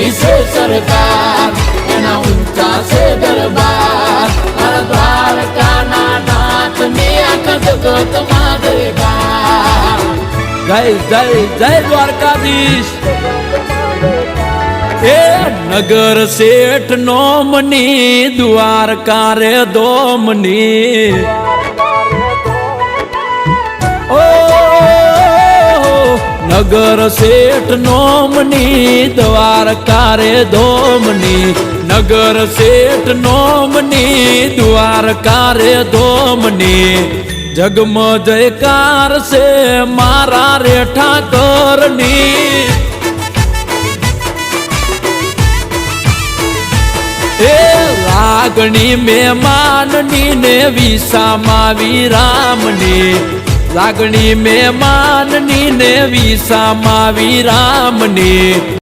ઊંચી છે સરકાર, એના ઊંચા છે દરબાર, મારા દ્વારકાના નાથની આખા જગતમાં જયકાર. જય જય જય દ્વારકાધીશ. એ નગર શેઠ નોમની દ્વારકા રે દોમની. ઓ નગર શેઠ નોમની દ્વારકા રે દોમની, નગર શેઠ નોમની દ્વારકા રે દોમની. જગમ જયકાર છે મારા રે ઠાકરની. એ લાગણી મહેમાનની ને વિસામાં વિરામની, લાગણી મહેમાનની ને વિસામાં વિરામની.